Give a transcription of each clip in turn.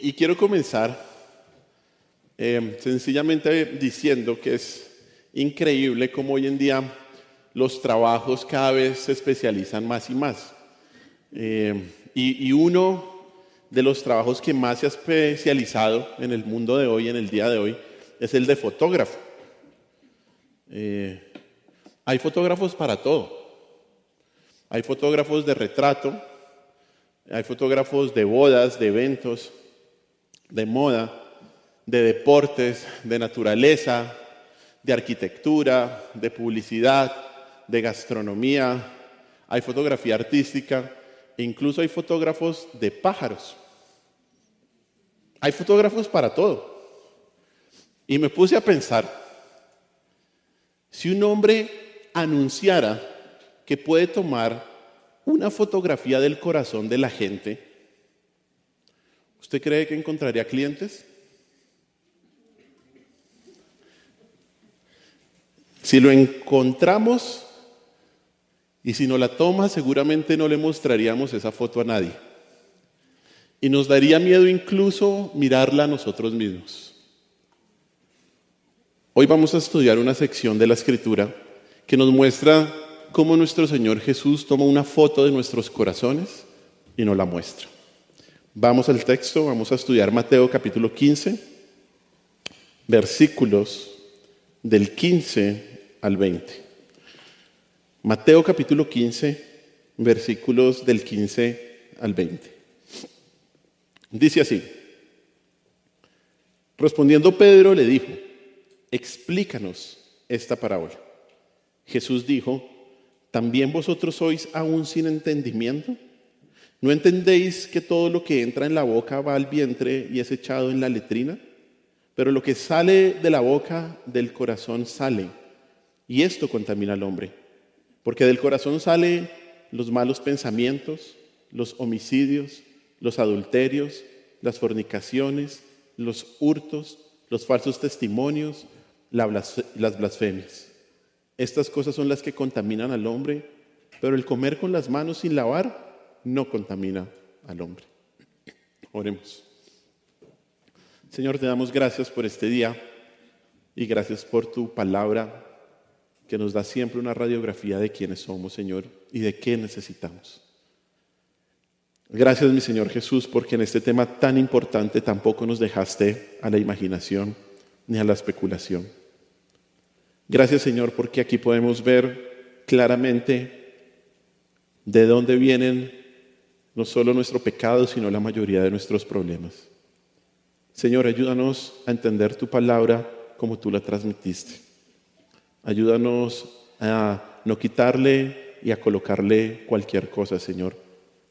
Y quiero comenzar sencillamente diciendo que es increíble cómo hoy en día los trabajos cada vez se especializan más y más. Y uno de los trabajos que más se ha especializado en el mundo de hoy, en el día de hoy, es el de fotógrafo. Hay fotógrafos para todo. Hay fotógrafos de retrato, hay fotógrafos de bodas, de eventos, de moda, de deportes, de naturaleza, de arquitectura, de publicidad, de gastronomía. Hay fotografía artística e incluso hay fotógrafos de pájaros. Hay fotógrafos para todo. Y me puse a pensar, si un hombre anunciara que puede tomar una fotografía del corazón de la gente, ¿usted cree que encontraría clientes? Si lo encontramos y si no la toma, seguramente no le mostraríamos esa foto a nadie. Y nos daría miedo incluso mirarla a nosotros mismos. Hoy vamos a estudiar una sección de la Escritura que nos muestra cómo nuestro Señor Jesús toma una foto de nuestros corazones y nos la muestra. Vamos al texto, vamos a estudiar Mateo capítulo 15, versículos del 15 al 20. Mateo capítulo 15, versículos del 15 al 20. Dice así: respondiendo Pedro le dijo: explícanos esta parábola. Jesús dijo: ¿también vosotros sois aún sin entendimiento? ¿No entendéis que todo lo que entra en la boca va al vientre y es echado en la letrina? Pero lo que sale de la boca, del corazón sale, y esto contamina al hombre. Porque del corazón salen los malos pensamientos, los homicidios, los adulterios, las fornicaciones, los hurtos, los falsos testimonios, las blasfemias. Estas cosas son las que contaminan al hombre, pero el comer con las manos sin lavar no contamina al hombre. Oremos. Señor, te damos gracias por este día y gracias por tu palabra que nos da siempre una radiografía de quiénes somos, Señor, y de qué necesitamos. Gracias, mi Señor Jesús, porque en este tema tan importante tampoco nos dejaste a la imaginación ni a la especulación. Gracias, Señor, porque aquí podemos ver claramente de dónde vienen no solo nuestro pecado, sino la mayoría de nuestros problemas. Señor, ayúdanos a entender tu palabra como tú la transmitiste. Ayúdanos a no quitarle y a colocarle cualquier cosa, Señor,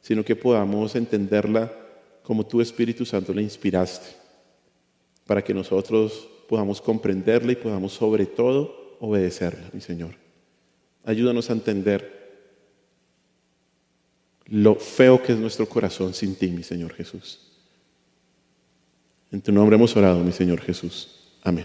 sino que podamos entenderla como tu Espíritu Santo la inspiraste, para que nosotros podamos comprenderla y podamos sobre todo obedecerla, mi Señor. Ayúdanos a entender lo feo que es nuestro corazón sin ti, mi Señor Jesús. En tu nombre hemos orado, mi Señor Jesús. Amén.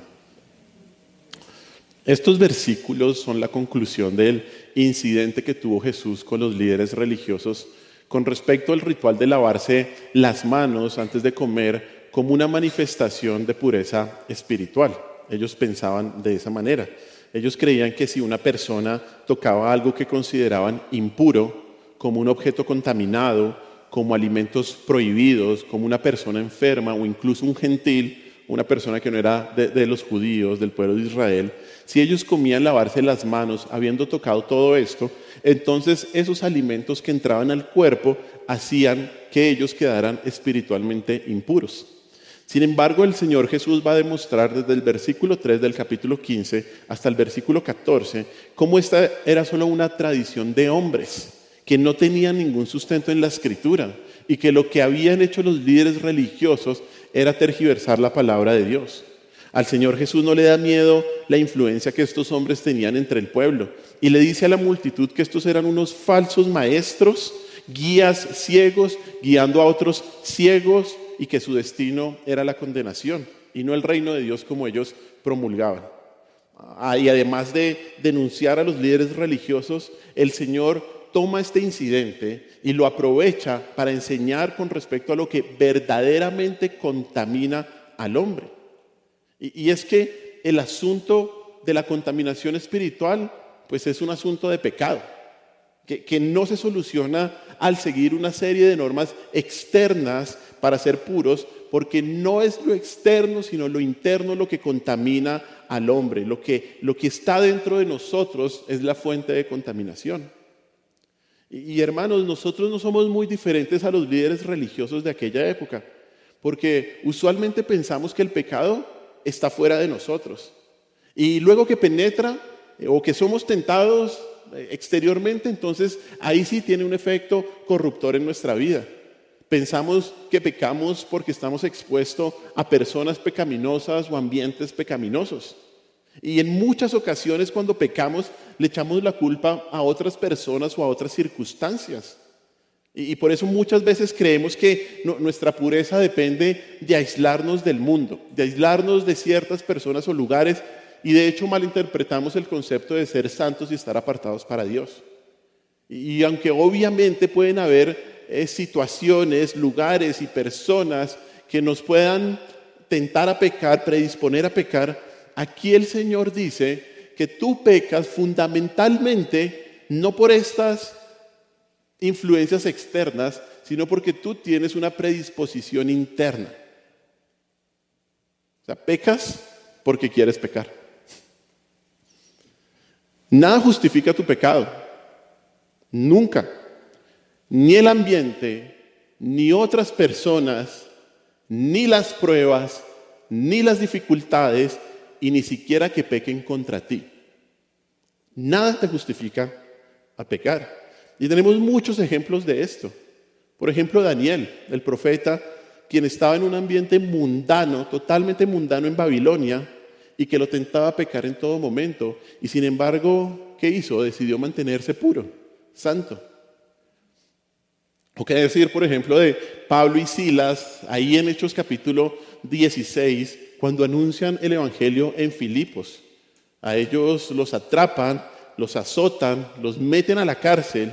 Estos versículos son la conclusión del incidente que tuvo Jesús con los líderes religiosos con respecto al ritual de lavarse las manos antes de comer como una manifestación de pureza espiritual. Ellos pensaban de esa manera. Ellos creían que si una persona tocaba algo que consideraban impuro, como un objeto contaminado, como alimentos prohibidos, como una persona enferma o incluso un gentil, una persona que no era de los judíos, del pueblo de Israel, si ellos comían lavarse las manos habiendo tocado todo esto, entonces esos alimentos que entraban al cuerpo hacían que ellos quedaran espiritualmente impuros. Sin embargo, el Señor Jesús va a demostrar desde el versículo 3 del capítulo 15 hasta el versículo 14 cómo esta era solo una tradición de hombres que no tenían ningún sustento en la Escritura y que lo que habían hecho los líderes religiosos era tergiversar la palabra de Dios. Al Señor Jesús no le da miedo la influencia que estos hombres tenían entre el pueblo y le dice a la multitud que estos eran unos falsos maestros, guías ciegos, guiando a otros ciegos, y que su destino era la condenación y no el reino de Dios como ellos promulgaban. Y además de denunciar a los líderes religiosos, el Señor toma este incidente y lo aprovecha para enseñar con respecto a lo que verdaderamente contamina al hombre. Y es que el asunto de la contaminación espiritual, pues es un asunto de pecado, que no se soluciona al seguir una serie de normas externas para ser puros, porque no es lo externo, sino lo interno lo que contamina al hombre. Lo que está dentro de nosotros es la fuente de contaminación. Y hermanos, nosotros no somos muy diferentes a los líderes religiosos de aquella época, porque usualmente pensamos que el pecado está fuera de nosotros. Y luego que penetra o que somos tentados exteriormente, entonces ahí sí tiene un efecto corruptor en nuestra vida. Pensamos que pecamos porque estamos expuestos a personas pecaminosas o ambientes pecaminosos. Y en muchas ocasiones cuando pecamos le echamos la culpa a otras personas o a otras circunstancias. Y por eso muchas veces creemos que nuestra pureza depende de aislarnos del mundo, de aislarnos de ciertas personas o lugares, y de hecho malinterpretamos el concepto de ser santos y estar apartados para Dios. Y aunque obviamente pueden haber situaciones, lugares y personas que nos puedan tentar a pecar, predisponer a pecar, aquí el Señor dice que tú pecas fundamentalmente no por estas influencias externas, sino porque tú tienes una predisposición interna. O sea, pecas porque quieres pecar. Nada justifica tu pecado. Nunca. Ni el ambiente, ni otras personas, ni las pruebas, ni las dificultades, y ni siquiera que pequen contra ti. Nada te justifica a pecar. Y tenemos muchos ejemplos de esto. Por ejemplo, Daniel, el profeta, quien estaba en un ambiente mundano, totalmente mundano en Babilonia, y que lo tentaba a pecar en todo momento. Y sin embargo, ¿qué hizo? Decidió mantenerse puro, santo. O qué decir, por ejemplo, de Pablo y Silas, ahí en Hechos capítulo 16, cuando anuncian el evangelio en Filipos. A ellos los atrapan, los azotan, los meten a la cárcel,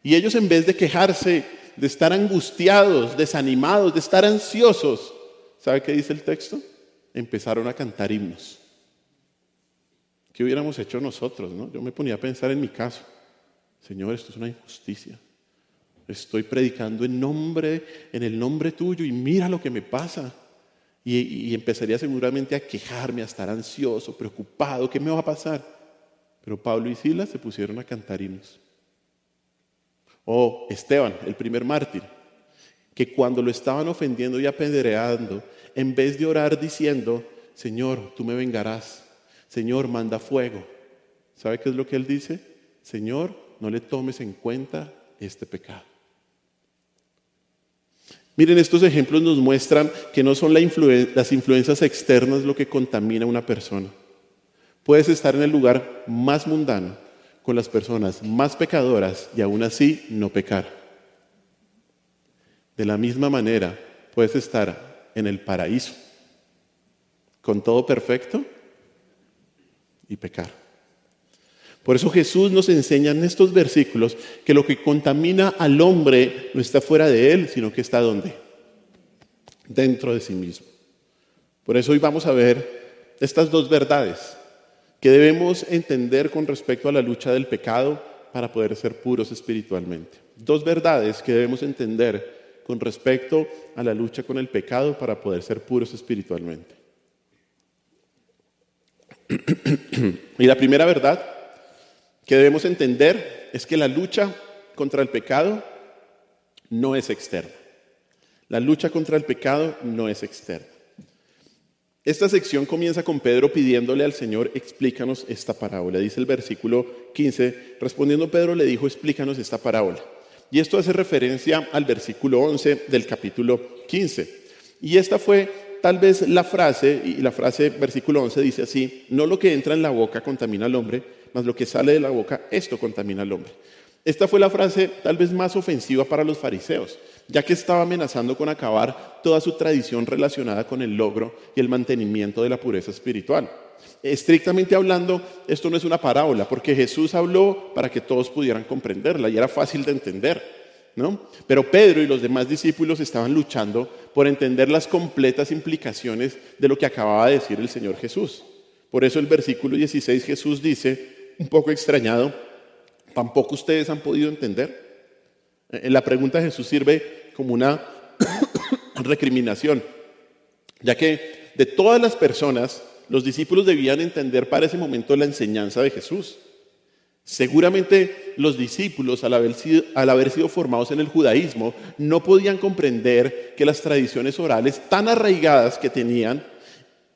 y ellos, en vez de quejarse, de estar angustiados, desanimados, de estar ansiosos, ¿sabe qué dice el texto? Empezaron a cantar himnos. ¿Qué hubiéramos hecho nosotros, no? Yo me ponía a pensar en mi caso. Señor, esto es una injusticia. Estoy predicando en el nombre tuyo, y mira lo que me pasa. Y empezaría seguramente a quejarme, a estar ansioso, preocupado. ¿Qué me va a pasar? Pero Pablo y Silas se pusieron a cantar himnos. O Esteban, el primer mártir, que cuando lo estaban ofendiendo y apedreando, en vez de orar diciendo, Señor, tú me vengarás, Señor, manda fuego, ¿sabe qué es lo que él dice? Señor, no le tomes en cuenta este pecado. Miren, estos ejemplos nos muestran que no son las influencias externas lo que contamina a una persona. Puedes estar en el lugar más mundano, con las personas más pecadoras, y aún así no pecar. De la misma manera, puedes estar en el paraíso, con todo perfecto, y pecar. Por eso Jesús nos enseña en estos versículos que lo que contamina al hombre no está fuera de él, sino que está ¿dónde? Dentro de sí mismo. Por eso hoy vamos a ver estas dos verdades que debemos entender con respecto a la lucha del pecado para poder ser puros espiritualmente. Dos verdades que debemos entender con respecto a la lucha con el pecado para poder ser puros espiritualmente. Y la primera verdad que debemos entender es que la lucha contra el pecado no es externa. La lucha contra el pecado no es externa. Esta sección comienza con Pedro pidiéndole al Señor, explícanos esta parábola. Dice el versículo 15, respondiendo Pedro le dijo, explícanos esta parábola. Y esto hace referencia al versículo 11 del capítulo 15. Y esta fue tal vez la frase, y la frase versículo 11 dice así, no lo que entra en la boca contamina al hombre, mas lo que sale de la boca, esto contamina al hombre. Esta fue la frase tal vez más ofensiva para los fariseos, ya que estaba amenazando con acabar toda su tradición relacionada con el logro y el mantenimiento de la pureza espiritual. Estrictamente hablando, esto no es una parábola, porque Jesús habló para que todos pudieran comprenderla y era fácil de entender, ¿no? Pero Pedro y los demás discípulos estaban luchando por entender las completas implicaciones de lo que acababa de decir el Señor Jesús. Por eso el versículo 16 Jesús dice, un poco extrañado, ¿tampoco ustedes han podido entender? La pregunta de Jesús sirve como una recriminación, ya que de todas las personas, los discípulos debían entender para ese momento la enseñanza de Jesús. Seguramente los discípulos, al haber sido formados en el judaísmo, no podían comprender que las tradiciones orales tan arraigadas que tenían,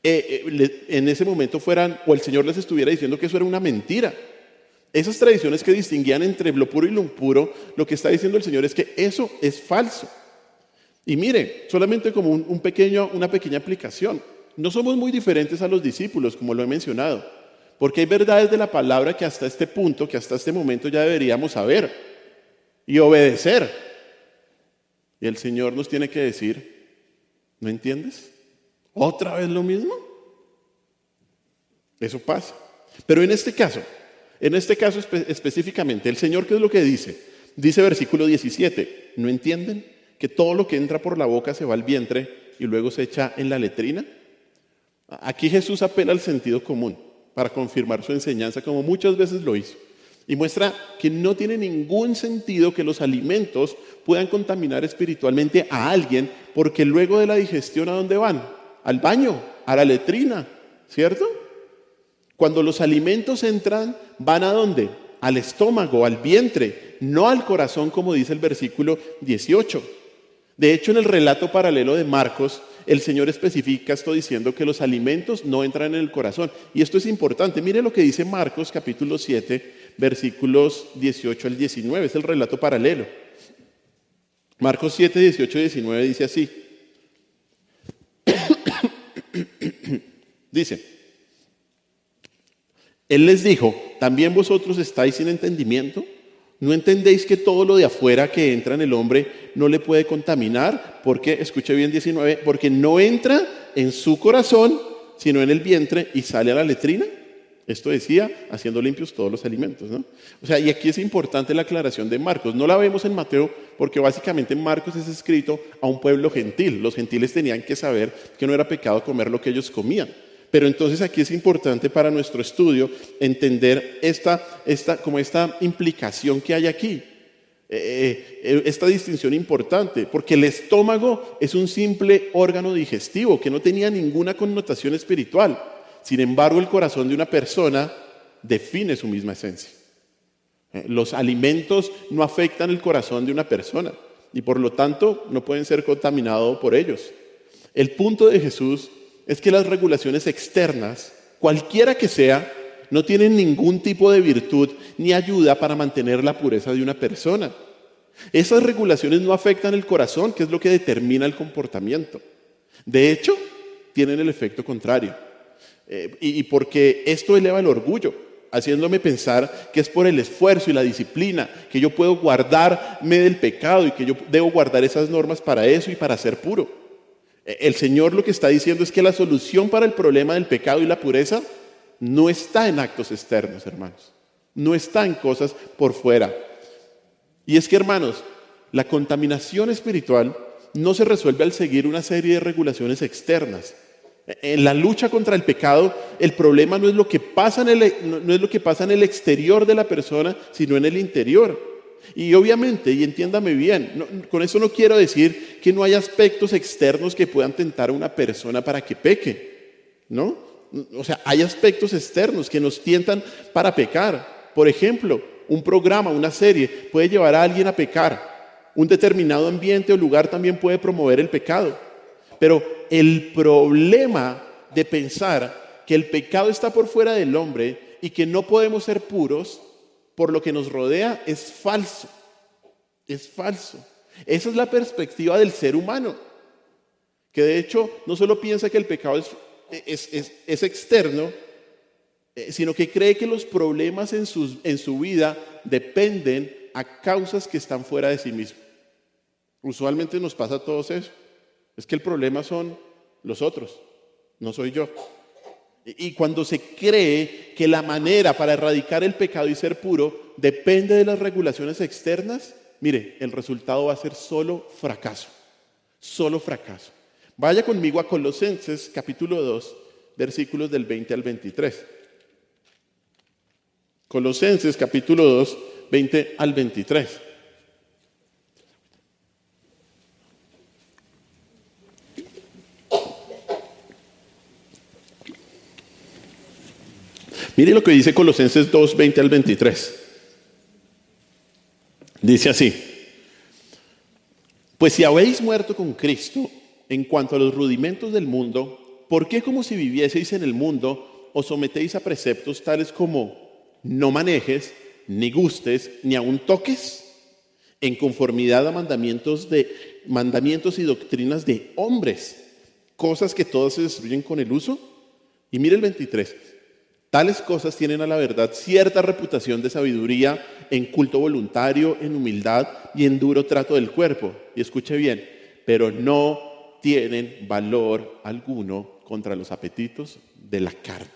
en ese momento fueran, o el Señor les estuviera diciendo que eso era una mentira. Esas tradiciones que distinguían entre lo puro y lo impuro, lo que está diciendo el Señor es que eso es falso. Y mire, solamente como una pequeña aplicación, no somos muy diferentes a los discípulos, como lo he mencionado, porque hay verdades de la palabra que hasta este punto, que hasta este momento ya deberíamos saber y obedecer. Y el Señor nos tiene que decir, ¿no entiendes? ¿Otra vez lo mismo? Eso pasa. Pero en este caso específicamente, el Señor, ¿qué es lo que dice? Dice versículo 17, ¿no entienden que todo lo que entra por la boca se va al vientre y luego se echa en la letrina? Aquí Jesús apela al sentido común para confirmar su enseñanza, como muchas veces lo hizo, y muestra que no tiene ningún sentido que los alimentos puedan contaminar espiritualmente a alguien, porque luego de la digestión, ¿a dónde van? Al baño, a la letrina, ¿cierto? Cuando los alimentos entran, ¿van a dónde? Al estómago, al vientre, no al corazón, como dice el versículo 18. De hecho, en el relato paralelo de Marcos, el Señor especifica esto diciendo que los alimentos no entran en el corazón. Y esto es importante. Mire lo que dice Marcos capítulo 7, versículos 18 al 19. Es el relato paralelo. Marcos 7, 18 y 19 dice así. Dice, Él les dijo, ¿también vosotros estáis sin entendimiento? ¿No entendéis que todo lo de afuera que entra en el hombre no le puede contaminar? Porque, escuche bien 19, porque no entra en su corazón, sino en el vientre y sale a la letrina. Esto decía, haciendo limpios todos los alimentos, ¿no? O sea, y aquí es importante la aclaración de Marcos. No la vemos en Mateo porque básicamente Marcos es escrito a un pueblo gentil. Los gentiles tenían que saber que no era pecado comer lo que ellos comían. Pero entonces aquí es importante para nuestro estudio entender esta implicación que hay aquí, esta distinción importante, porque el estómago es un simple órgano digestivo que no tenía ninguna connotación espiritual. Sin embargo, el corazón de una persona define su misma esencia. Los alimentos no afectan el corazón de una persona y por lo tanto no pueden ser contaminados por ellos. El punto de Jesús es que las regulaciones externas, cualquiera que sea, no tienen ningún tipo de virtud ni ayuda para mantener la pureza de una persona. Esas regulaciones no afectan el corazón, que es lo que determina el comportamiento. De hecho, tienen el efecto contrario. Y porque esto eleva el orgullo, haciéndome pensar que es por el esfuerzo y la disciplina que yo puedo guardarme del pecado y que yo debo guardar esas normas para eso y para ser puro. El Señor lo que está diciendo es que la solución para el problema del pecado y la pureza no está en actos externos, hermanos. No está en cosas por fuera. Y es que, hermanos, la contaminación espiritual no se resuelve al seguir una serie de regulaciones externas. En la lucha contra el pecado, el problema no es lo que pasa en el exterior de la persona, sino en el interior. Y obviamente, y entiéndame bien, con eso no quiero decir que no hay aspectos externos que puedan tentar a una persona para que peque, ¿no? O sea, hay aspectos externos que nos tientan para pecar. Por ejemplo, un programa, una serie puede llevar a alguien a pecar. Un determinado ambiente o lugar también puede promover el pecado. Pero el problema de pensar que el pecado está por fuera del hombre y que no podemos ser puros por lo que nos rodea es falso. Es falso. Esa es la perspectiva del ser humano, que de hecho no solo piensa que el pecado es externo, sino que cree que los problemas en su vida dependen a causas que están fuera de sí mismo. Usualmente nos pasa a todos eso. Es que el problema son los otros, no soy yo. Y cuando se cree que la manera para erradicar el pecado y ser puro depende de las regulaciones externas, mire, el resultado va a ser solo fracaso. Solo fracaso. Vaya conmigo a Colosenses capítulo 2, versículos del 20 al 23. Colosenses capítulo 2, 20 al 23. Mire lo que dice Colosenses 2, 20 al 23. Dice así: pues si habéis muerto con Cristo en cuanto a los rudimentos del mundo, ¿por qué como si vivieseis en el mundo os sometéis a preceptos tales como no manejes, ni gustes, ni aun toques, en conformidad a mandamientos y doctrinas de hombres, cosas que todas se destruyen con el uso? Y mire el 23. Tales cosas tienen a la verdad cierta reputación de sabiduría en culto voluntario, en humildad y en duro trato del cuerpo. Y escuche bien, pero no tienen valor alguno contra los apetitos de la carne.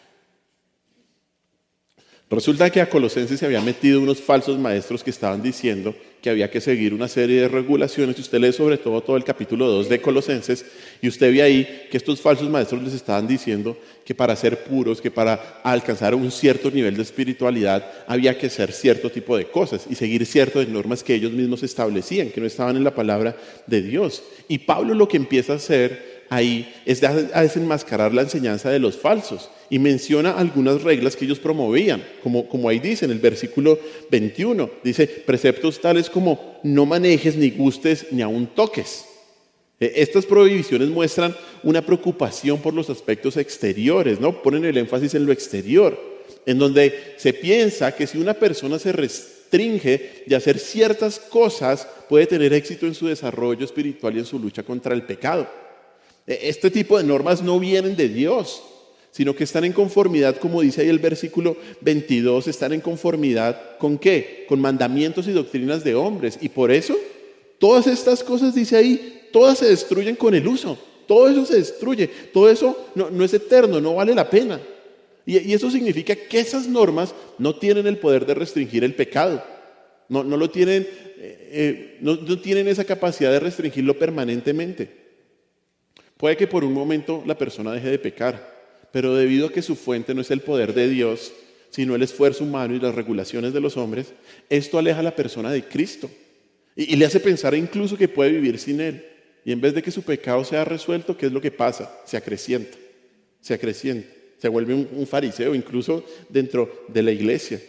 Resulta que a Colosenses se había metido unos falsos maestros que estaban diciendo que había que seguir una serie de regulaciones. Y usted lee sobre todo el capítulo 2 de Colosenses y usted ve ahí que estos falsos maestros les estaban diciendo que para ser puros, que para alcanzar un cierto nivel de espiritualidad había que hacer cierto tipo de cosas y seguir ciertas normas que ellos mismos establecían, que no estaban en la palabra de Dios. Y Pablo lo que empieza a hacer ahí es a desenmascarar la enseñanza de los falsos y menciona algunas reglas que ellos promovían, como ahí dice en el versículo 21, dice preceptos tales como no manejes, ni gustes, ni aun toques. Estas prohibiciones muestran una preocupación por los aspectos exteriores, ¿no? Ponen el énfasis en lo exterior, en donde se piensa que si una persona se restringe de hacer ciertas cosas, puede tener éxito en su desarrollo espiritual y en su lucha contra el pecado. Este tipo de normas no vienen de Dios, sino que están en conformidad, como dice ahí el versículo 22, están en conformidad ¿con qué? Con mandamientos y doctrinas de hombres. Y por eso, todas estas cosas, dice ahí, todas se destruyen con el uso. Todo eso se destruye, todo eso no es eterno, no vale la pena. Y eso significa que esas normas no tienen el poder de restringir el pecado. No tienen esa capacidad de restringirlo permanentemente. Puede que por un momento la persona deje de pecar, pero debido a que su fuente no es el poder de Dios, sino el esfuerzo humano y las regulaciones de los hombres, esto aleja a la persona de Cristo y le hace pensar incluso que puede vivir sin Él. Y en vez de que su pecado sea resuelto, ¿qué es lo que pasa? Se acrecienta, se vuelve un fariseo incluso dentro de la iglesia.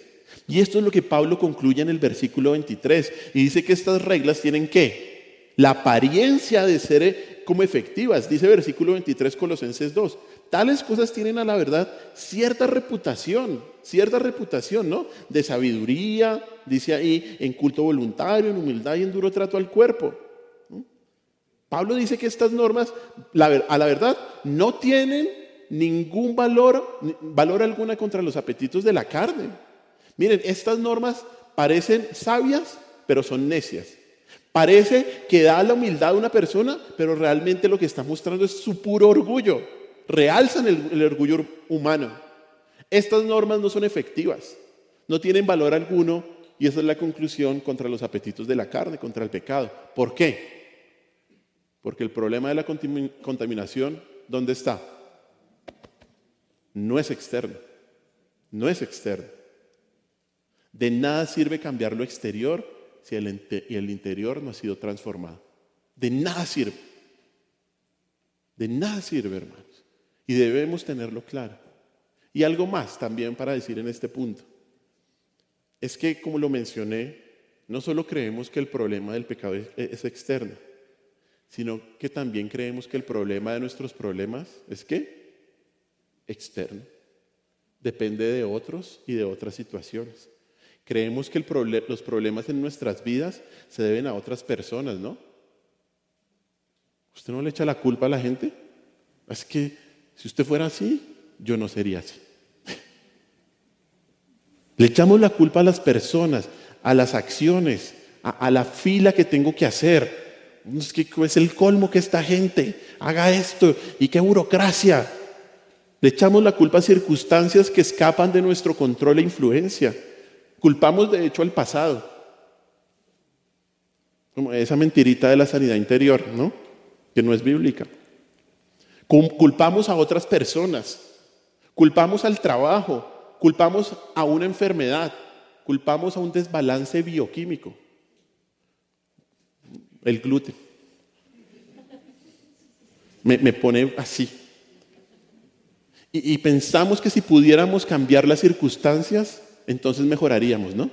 Y esto es lo que Pablo concluye en el versículo 23 y dice que estas reglas tienen ¿qué? La apariencia de ser como efectivas. Dice versículo 23 Colosenses 2. Tales cosas tienen a la verdad cierta reputación, ¿no? De sabiduría, dice ahí, en culto voluntario, en humildad y en duro trato al cuerpo. ¿No? Pablo dice que estas normas, a la verdad, no tienen ningún valor alguna contra los apetitos de la carne. Miren, estas normas parecen sabias, pero son necias. Parece que da la humildad a una persona, pero realmente lo que está mostrando es su puro orgullo. Realzan el orgullo humano. Estas normas no son efectivas, no tienen valor alguno y esa es la conclusión contra los apetitos de la carne, contra el pecado. ¿Por qué? Porque el problema de la contaminación, ¿dónde está? No es externo, no es externo. De nada sirve cambiar lo exterior si el interior no ha sido transformado. De nada sirve. De nada sirve, hermanos. Y debemos tenerlo claro. Y algo más también para decir en este punto. Es que, como lo mencioné, no solo creemos que el problema del pecado es externo, sino que también creemos que el problema de nuestros problemas es ¿qué? Externo. Depende de otros y de otras situaciones. Creemos que los problemas en nuestras vidas se deben a otras personas, ¿no? ¿Usted no le echa la culpa a la gente? Es que si usted fuera así, yo no sería así. Le echamos la culpa a las personas, a las acciones, a la fila que tengo que hacer. Es que es el colmo que esta gente haga esto y qué burocracia. Le echamos la culpa a circunstancias que escapan de nuestro control e influencia. Culpamos de hecho al pasado. Como esa mentirita de la sanidad interior, ¿no? Que no es bíblica. Culpamos a otras personas. Culpamos al trabajo. Culpamos a una enfermedad. Culpamos a un desbalance bioquímico. El gluten. Me pone así. Y pensamos que si pudiéramos cambiar las circunstancias, entonces mejoraríamos, ¿no?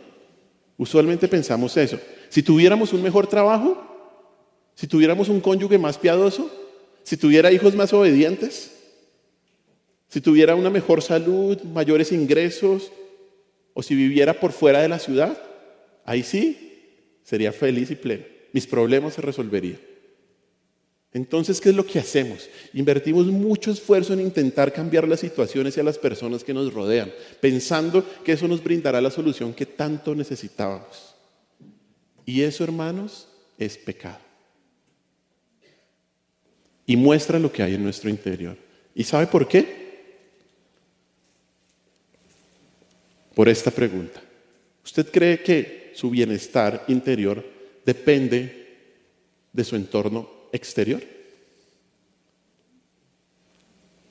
Usualmente pensamos eso. Si tuviéramos un mejor trabajo, si tuviéramos un cónyuge más piadoso, si tuviera hijos más obedientes, si tuviera una mejor salud, mayores ingresos, o si viviera por fuera de la ciudad, ahí sí sería feliz y pleno. Mis problemas se resolverían. Entonces, ¿qué es lo que hacemos? Invertimos mucho esfuerzo en intentar cambiar las situaciones y a las personas que nos rodean, pensando que eso nos brindará la solución que tanto necesitábamos. Y eso, hermanos, es pecado. Y muestra lo que hay en nuestro interior. ¿Y sabe por qué? Por esta pregunta. ¿Usted cree que su bienestar interior depende de su entorno exterior?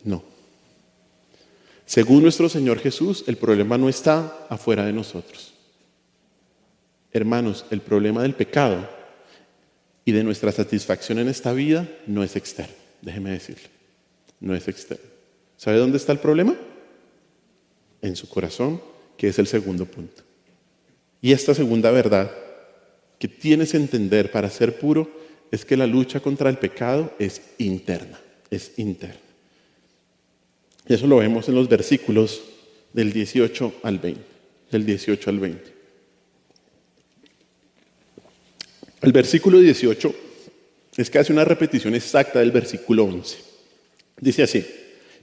No. Según nuestro Señor Jesús, el problema no está afuera de nosotros. Hermanos, el problema del pecado y de nuestra satisfacción en esta vida no es externo. Déjeme decirle, no es externo. ¿Sabe dónde está el problema? En su corazón, que es el segundo punto. Y esta segunda verdad que tienes que entender para ser puro es que la lucha contra el pecado es interna, es interna. Y eso lo vemos en los versículos del 18 al 20, del 18 al 20. El versículo 18 es casi una repetición exacta del versículo 11. Dice así: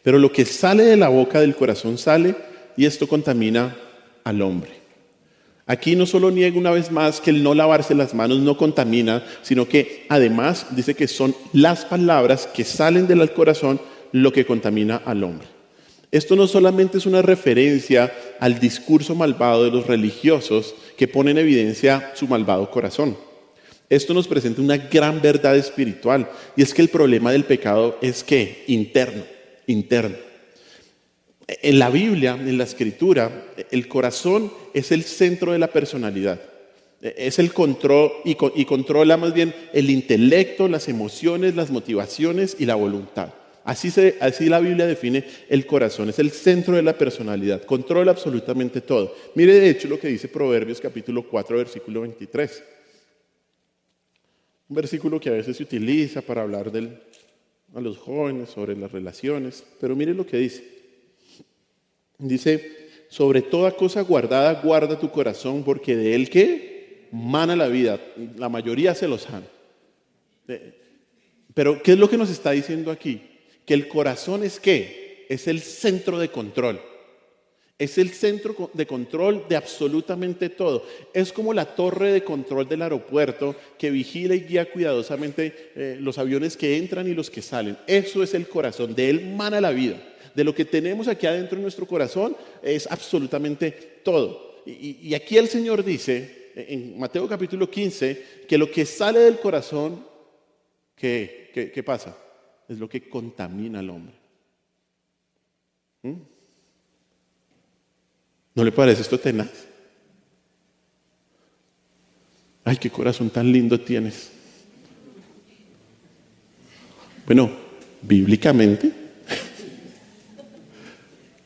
pero lo que sale de la boca del corazón sale, y esto contamina al hombre. Aquí no solo niega una vez más que el no lavarse las manos no contamina, sino que además dice que son las palabras que salen del corazón lo que contamina al hombre. Esto no solamente es una referencia al discurso malvado de los religiosos que pone en evidencia su malvado corazón. Esto nos presenta una gran verdad espiritual, y es que el problema del pecado es que interno. En la Biblia, en la Escritura, el corazón es el centro de la personalidad. Es el control y controla más bien el intelecto, las emociones, las motivaciones y la voluntad. Así la Biblia define el corazón, es el centro de la personalidad, controla absolutamente todo. Mire de hecho lo que dice Proverbios capítulo 4, versículo 23. Un versículo que a veces se utiliza para hablar a los jóvenes sobre las relaciones, pero mire lo que dice. Dice: sobre toda cosa guardada, guarda tu corazón, porque de él ¿qué? Mana la vida. La mayoría se lo sabe. Pero ¿qué es lo que nos está diciendo aquí? Que el corazón es ¿qué? Es el centro de control. Es el centro de control de absolutamente todo. Es como la torre de control del aeropuerto que vigila y guía cuidadosamente los aviones que entran y los que salen. Eso es el corazón. De él mana la vida. De lo que tenemos aquí adentro en nuestro corazón es absolutamente todo. Y aquí el Señor dice, en Mateo capítulo 15, que lo que sale del corazón, ¿qué pasa? Es lo que contamina al hombre. ¿No le parece esto tenaz? Ay, qué corazón tan lindo tienes. Bueno, bíblicamente,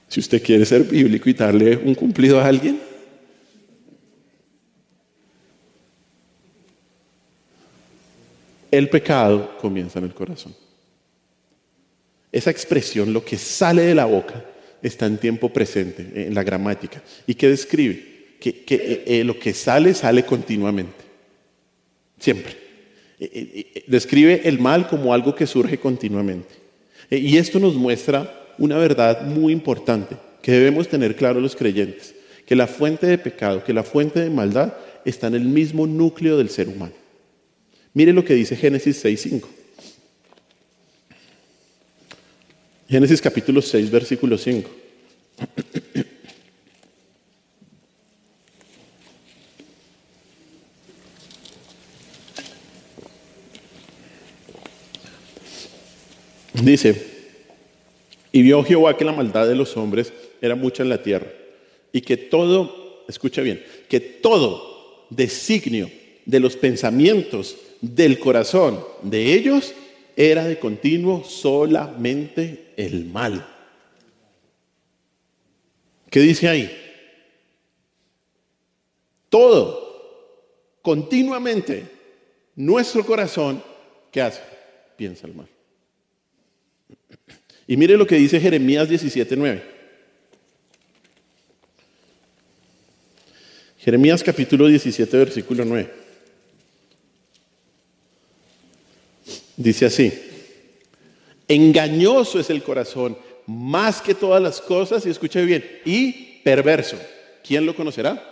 si usted quiere ser bíblico y darle un cumplido a alguien, el pecado comienza en el corazón. Esa expresión, lo que sale de la boca, está en tiempo presente, en la gramática. ¿Y qué describe? Que lo que sale continuamente. Siempre. Describe el mal como algo que surge continuamente. Y esto nos muestra una verdad muy importante que debemos tener claro los creyentes, que la fuente de pecado, que la fuente de maldad está en el mismo núcleo del ser humano. Mire lo que dice Génesis 6:5. Génesis capítulo 6, versículo 5. Dice, y vio Jehová que la maldad de los hombres era mucha en la tierra, y que todo, escucha bien, que todo designio de los pensamientos del corazón de ellos era de continuo solamente el mal. ¿Qué dice ahí? Todo, continuamente, nuestro corazón, ¿qué hace? Piensa el mal. Y mire lo que dice Jeremías 17:9. Jeremías capítulo 17, versículo 9. Dice así: engañoso es el corazón más que todas las cosas, y escuche bien, y perverso. ¿Quién lo conocerá?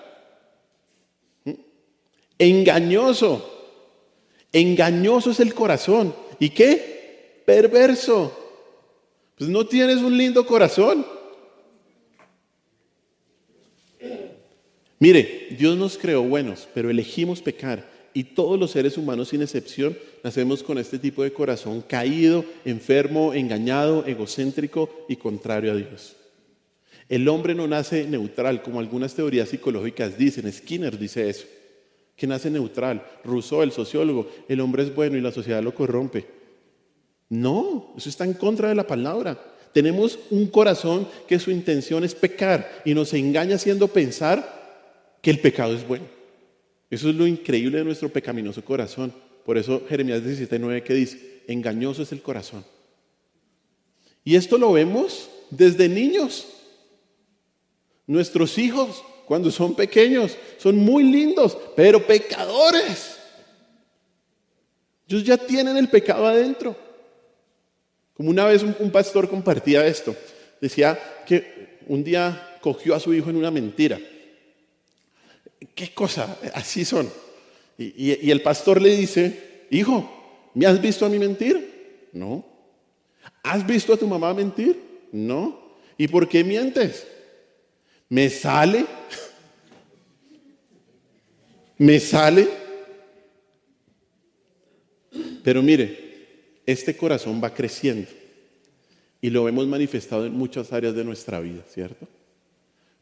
Engañoso. Engañoso es el corazón. ¿Y qué? Perverso. Pues no tienes un lindo corazón. Mire, Dios nos creó buenos, pero elegimos pecar. Y todos los seres humanos, sin excepción, nacemos con este tipo de corazón caído, enfermo, engañado, egocéntrico y contrario a Dios. El hombre no nace neutral, como algunas teorías psicológicas dicen. Skinner dice eso, que nace neutral. Rousseau, el sociólogo, el hombre es bueno y la sociedad lo corrompe. No, eso está en contra de la palabra. Tenemos un corazón que su intención es pecar y nos engaña haciendo pensar que el pecado es bueno. Eso es lo increíble de nuestro pecaminoso corazón. Por eso Jeremías 17:9 que dice, engañoso es el corazón. Y esto lo vemos desde niños. Nuestros hijos, cuando son pequeños, son muy lindos, pero pecadores. Ellos ya tienen el pecado adentro. Como una vez un pastor compartía esto. Decía que un día cogió a su hijo en una mentira. ¿Qué cosa? Así son. Y el pastor le dice, hijo, ¿me has visto a mí mentir? No. ¿Has visto a tu mamá mentir? No. ¿Y por qué mientes? ¿Me sale? ¿Me sale? Pero mire, este corazón va creciendo y lo vemos manifestado en muchas áreas de nuestra vida, ¿cierto?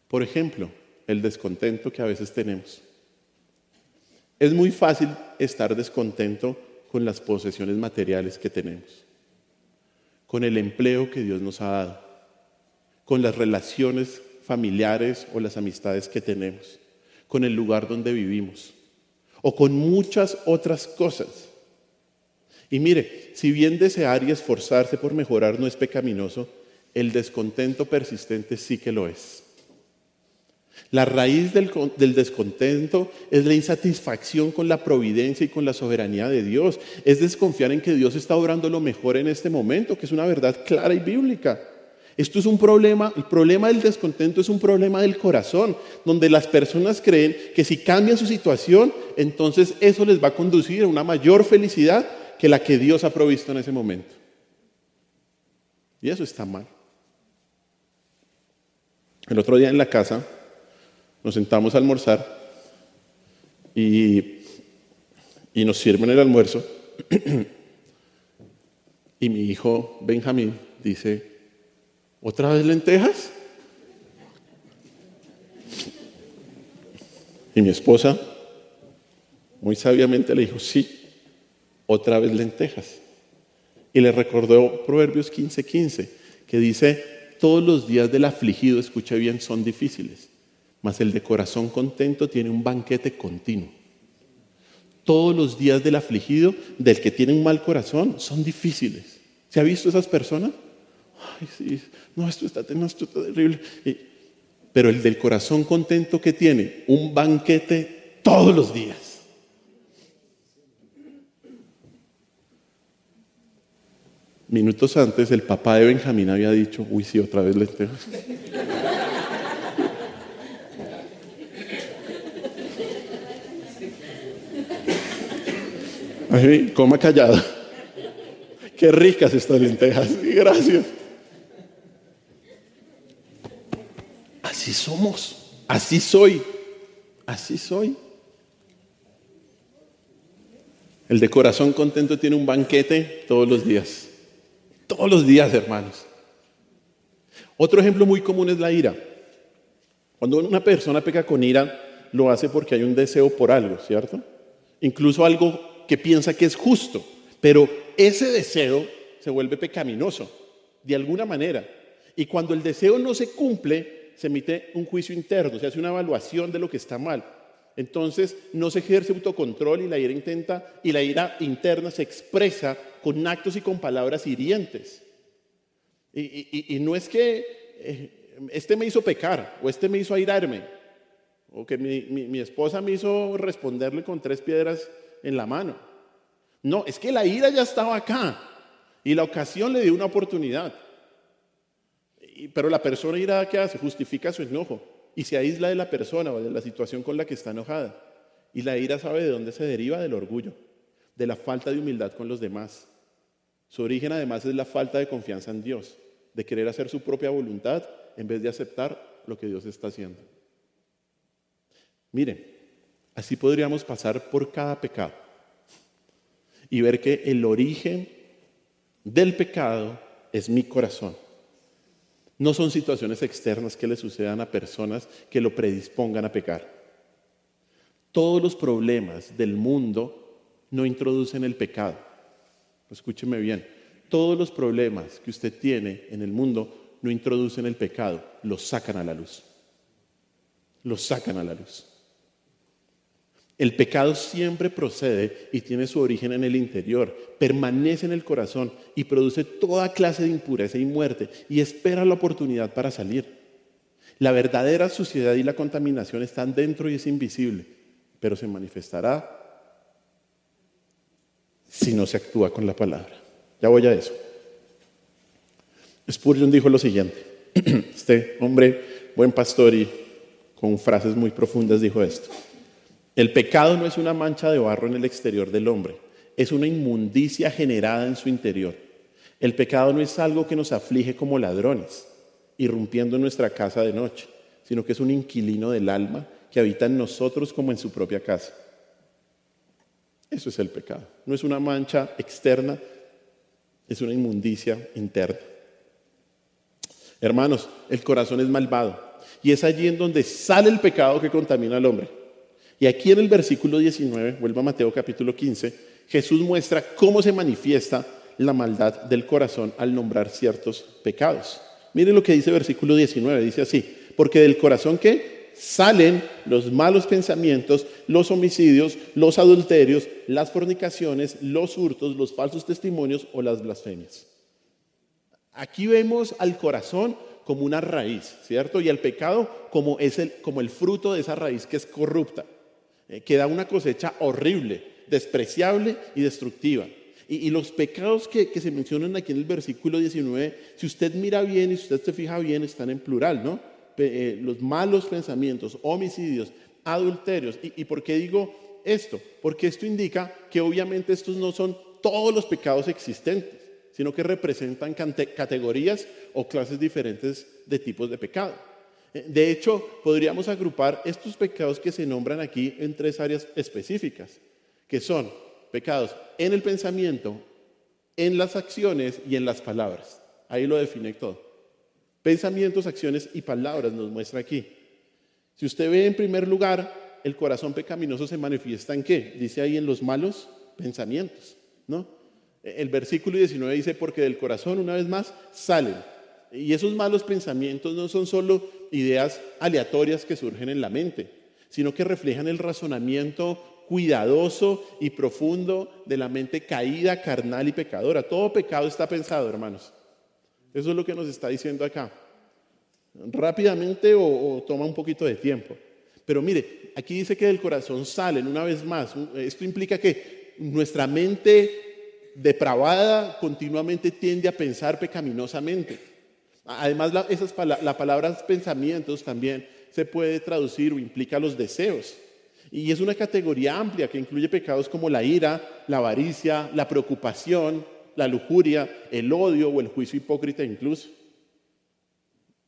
Por ejemplo, el descontento que a veces tenemos. Es muy fácil estar descontento con las posesiones materiales que tenemos, con el empleo que Dios nos ha dado, con las relaciones familiares o las amistades que tenemos, con el lugar donde vivimos o con muchas otras cosas. Y mire, si bien desear y esforzarse por mejorar no es pecaminoso, el descontento persistente sí que lo es. La raíz del descontento es la insatisfacción con la providencia y con la soberanía de Dios. Es desconfiar en que Dios está obrando lo mejor en este momento, que es una verdad clara y bíblica. Esto es un problema, el problema del descontento es un problema del corazón, donde las personas creen que si cambian su situación, entonces eso les va a conducir a una mayor felicidad que la que Dios ha provisto en ese momento. Y eso está mal. El otro día en la casa nos sentamos a almorzar y nos sirven el almuerzo y mi hijo Benjamín dice, ¿otra vez lentejas? Y mi esposa muy sabiamente le dijo, sí, otra vez lentejas. Y le recordó Proverbios 15:15, que dice, todos los días del afligido, escuche bien, son difíciles, mas el de corazón contento tiene un banquete continuo. Todos los días del afligido, del que tiene un mal corazón, son difíciles. ¿Se ha visto esas personas? Ay, sí, no, esto está terrible. Pero el del corazón contento, que tiene un banquete todos los días. Minutos antes, el papá de Benjamín había dicho, uy, sí, otra vez lentejas. Ay, coma callado. Qué ricas estas lentejas. Gracias. somos, así soy, así soy. El de corazón contento tiene un banquete todos los días, hermanos. Otro ejemplo muy común es la ira. Cuando una persona peca con ira, lo hace porque hay un deseo por algo, ¿cierto? Incluso algo que piensa que es justo, pero ese deseo se vuelve pecaminoso, de alguna manera. Y cuando el deseo no se cumple, se emite un juicio interno, se hace una evaluación de lo que está mal. Entonces no se ejerce autocontrol y la ira interna se expresa con actos y con palabras hirientes. Y no es que este me hizo pecar, o este me hizo airarme, o que mi esposa me hizo responderle con 3 piedras en la mano. No, es que la ira ya estaba acá, y la ocasión le dio una oportunidad. Pero la persona irada, ¿qué hace? Justifica su enojo, y se aísla de la persona o de la situación con la que está enojada. Y la ira, ¿sabe de dónde se deriva? Del orgullo, de la falta de humildad con los demás. Su origen además es la falta de confianza en Dios, de querer hacer su propia voluntad en vez de aceptar lo que Dios está haciendo. Miren, así podríamos pasar por cada pecado y ver que el origen del pecado es mi corazón. No son situaciones externas que le sucedan a personas que lo predispongan a pecar. Todos los problemas del mundo no introducen el pecado. Escúcheme bien. Todos los problemas que usted tiene en el mundo no introducen el pecado, los sacan a la luz. Los sacan a la luz. El pecado siempre procede y tiene su origen en el interior, permanece en el corazón y produce toda clase de impureza y muerte y espera la oportunidad para salir. La verdadera suciedad y la contaminación están dentro y es invisible, pero se manifestará si no se actúa con la palabra. Ya voy a eso. Spurgeon dijo lo siguiente. Este hombre, buen pastor y con frases muy profundas, dijo esto. El pecado no es una mancha de barro en el exterior del hombre, es una inmundicia generada en su interior. El pecado no es algo que nos aflige como ladrones, irrumpiendo en nuestra casa de noche, sino que es un inquilino del alma que habita en nosotros como en su propia casa. Eso es el pecado. No es una mancha externa, es una inmundicia interna. Hermanos, el corazón es malvado y es allí en donde sale el pecado que contamina al hombre. Y aquí en el versículo 19, vuelva a Mateo capítulo 15, Jesús muestra cómo se manifiesta la maldad del corazón al nombrar ciertos pecados. Miren lo que dice el versículo 19, dice así, porque del corazón ¿qué? Salen los malos pensamientos, los homicidios, los adulterios, las fornicaciones, los hurtos, los falsos testimonios o las blasfemias. Aquí vemos al corazón como una raíz, ¿cierto? Y al pecado como el fruto de esa raíz que es corrupta, que da una cosecha horrible, despreciable y destructiva. Y los pecados que se mencionan aquí en el versículo 19, si usted mira bien y si usted se fija bien, están en plural, ¿no? Los malos pensamientos, homicidios, adulterios. ¿Y por qué digo esto? Porque esto indica que obviamente estos no son todos los pecados existentes, sino que representan categorías o clases diferentes de tipos de pecado. De hecho, podríamos agrupar estos pecados que se nombran aquí en 3 áreas específicas, que son pecados en el pensamiento, en las acciones y en las palabras. Ahí lo define todo. Pensamientos, acciones y palabras nos muestra aquí. Si usted ve en primer lugar, el corazón pecaminoso se manifiesta ¿en qué? Dice ahí en los malos pensamientos, ¿no? El versículo 19 dice, porque del corazón una vez más salen. Y esos malos pensamientos no son solo ideas aleatorias que surgen en la mente, sino que reflejan el razonamiento cuidadoso y profundo de la mente caída, carnal y pecadora. Todo pecado está pensado, hermanos. Eso es lo que nos está diciendo acá. Rápidamente o toma un poquito de tiempo. Pero mire, aquí dice que del corazón salen una vez más. Esto implica que nuestra mente depravada continuamente tiende a pensar pecaminosamente. Además, la palabra pensamientos también se puede traducir o implica los deseos. Y es una categoría amplia que incluye pecados como la ira, la avaricia, la preocupación, la lujuria, el odio o el juicio hipócrita incluso.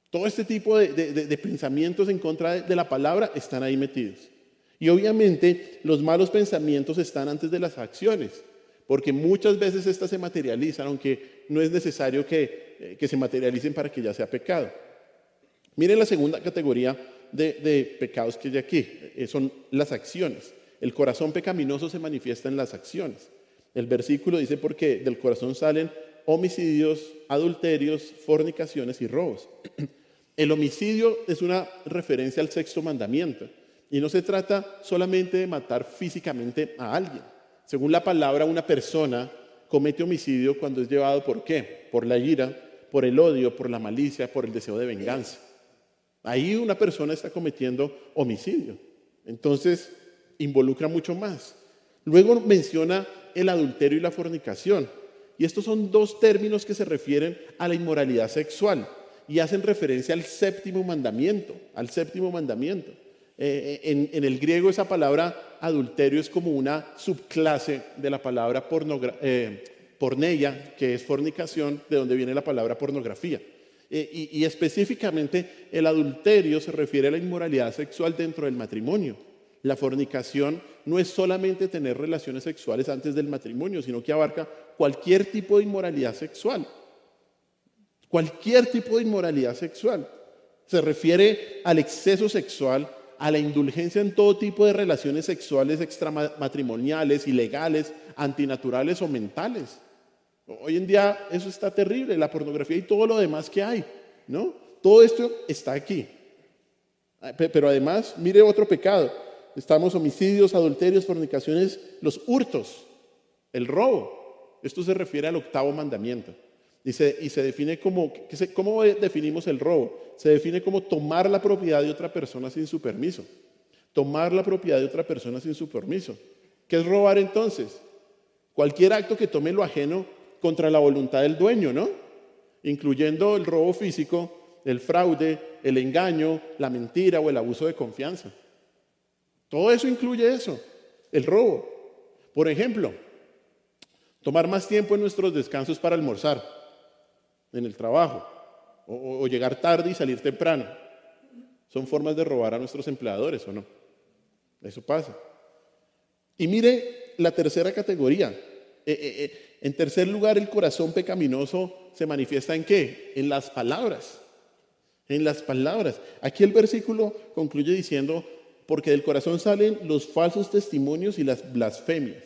Todo este tipo de pensamientos en contra de la palabra están ahí metidos. Y obviamente los malos pensamientos están antes de las acciones, porque muchas veces estas se materializan, aunque no es necesario que se materialicen para que ya sea pecado. Miren la segunda categoría de pecados que hay aquí, son las acciones. El corazón pecaminoso se manifiesta en las acciones. El versículo dice porque del corazón salen homicidios, adulterios, fornicaciones y robos. El homicidio es una referencia al sexto mandamiento y no se trata solamente de matar físicamente a alguien. Según la palabra, una persona comete homicidio cuando es llevado ¿por qué? Por la ira, por el odio, por la malicia, por el deseo de venganza. Ahí una persona está cometiendo homicidio. Entonces, involucra mucho más. Luego menciona el adulterio y la fornicación. Y estos son dos términos que se refieren a la inmoralidad sexual y hacen referencia al séptimo mandamiento, En el griego esa palabra adulterio es como una subclase de la palabra porneia, que es fornicación, de donde viene la palabra pornografía. Y específicamente el adulterio se refiere a la inmoralidad sexual dentro del matrimonio. La fornicación no es solamente tener relaciones sexuales antes del matrimonio, sino que abarca cualquier tipo de inmoralidad sexual. Cualquier tipo de inmoralidad sexual. Se refiere al exceso sexual, a la indulgencia en todo tipo de relaciones sexuales extramatrimoniales, ilegales, antinaturales o mentales. Hoy en día eso está terrible, la pornografía y todo lo demás que hay, ¿no? Todo esto está aquí. Pero además, mire otro pecado. Estamos homicidios, adulterios, fornicaciones, los hurtos, el robo. Esto se refiere al octavo mandamiento. Y se define como, ¿cómo definimos el robo? Se define como tomar la propiedad de otra persona sin su permiso. Tomar la propiedad de otra persona sin su permiso. ¿Qué es robar entonces? Cualquier acto que tome lo ajeno contra la voluntad del dueño, ¿no? Incluyendo el robo físico, el fraude, el engaño, la mentira o el abuso de confianza. Todo eso incluye eso, el robo. Por ejemplo, tomar más tiempo en nuestros descansos para almorzar, en el trabajo, o llegar tarde y salir temprano. Son formas de robar a nuestros empleadores, ¿o no? Eso pasa. Y mire la tercera categoría. En tercer lugar, el corazón pecaminoso se manifiesta ¿en qué? En las palabras. En las palabras. Aquí el versículo concluye diciendo, porque del corazón salen los falsos testimonios y las blasfemias.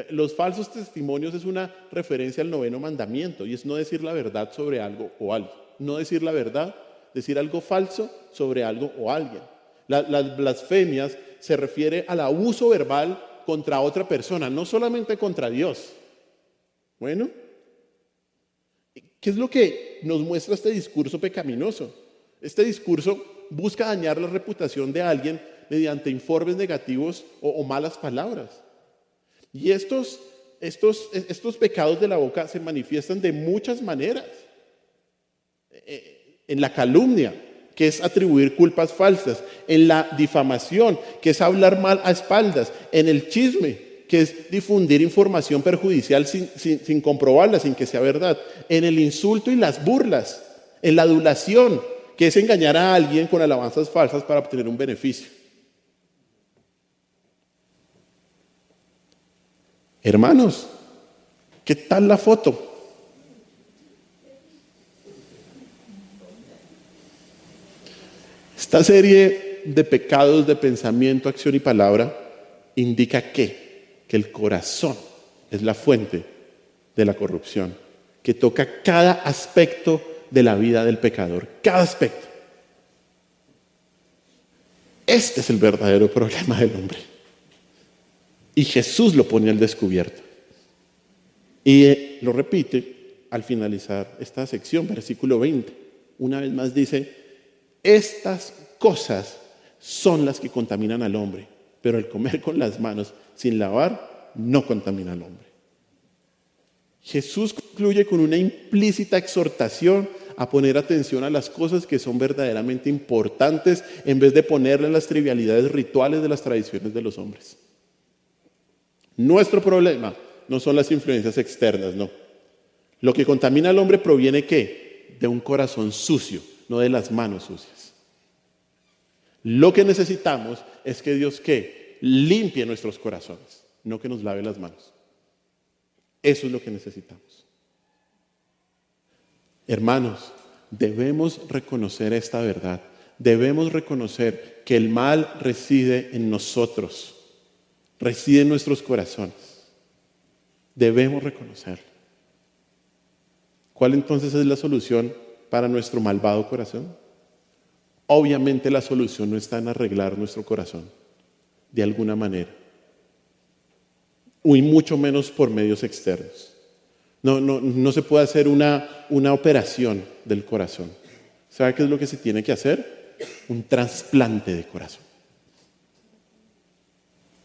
Los falsos testimonios es una referencia al noveno mandamiento y es no decir la verdad sobre algo o alguien. No decir la verdad, decir algo falso sobre algo o alguien. Las blasfemias se refiere al abuso verbal contra otra persona, no solamente contra Dios. Bueno, ¿qué es lo que nos muestra este discurso pecaminoso? Este discurso busca dañar la reputación de alguien mediante informes negativos o malas palabras. Y estos pecados de la boca se manifiestan de muchas maneras. En la calumnia, que es atribuir culpas falsas. En la difamación, que es hablar mal a espaldas. En el chisme, que es difundir información perjudicial sin comprobarla, sin que sea verdad. En el insulto y las burlas. En la adulación, que es engañar a alguien con alabanzas falsas para obtener un beneficio. Hermanos, ¿qué tal la foto? Esta serie de pecados de pensamiento, acción y palabra indica que el corazón es la fuente de la corrupción, que toca cada aspecto de la vida del pecador, cada aspecto. Este es el verdadero problema del hombre. Y Jesús lo pone al descubierto. Y lo repite al finalizar esta sección, versículo 20. Una vez más dice, estas cosas son las que contaminan al hombre, pero el comer con las manos sin lavar no contamina al hombre. Jesús concluye con una implícita exhortación a poner atención a las cosas que son verdaderamente importantes en vez de ponerle las trivialidades rituales de las tradiciones de los hombres. Nuestro problema no son las influencias externas, no. Lo que contamina al hombre proviene ¿qué? De un corazón sucio. no de las manos sucias. Lo que necesitamos es que Dios, ¿qué? Limpie nuestros corazones, no que nos lave las manos. Eso es lo que necesitamos. Hermanos, debemos reconocer esta verdad. Debemos reconocer que el mal reside en nosotros, reside en nuestros corazones. Debemos reconocerlo. ¿Cuál entonces es la solución para nuestro malvado corazón? Obviamente la solución no está en arreglar nuestro corazón de alguna manera, y mucho menos por medios externos. No se puede hacer una operación del corazón. ¿Sabe qué es lo que se tiene que hacer? Un trasplante de corazón.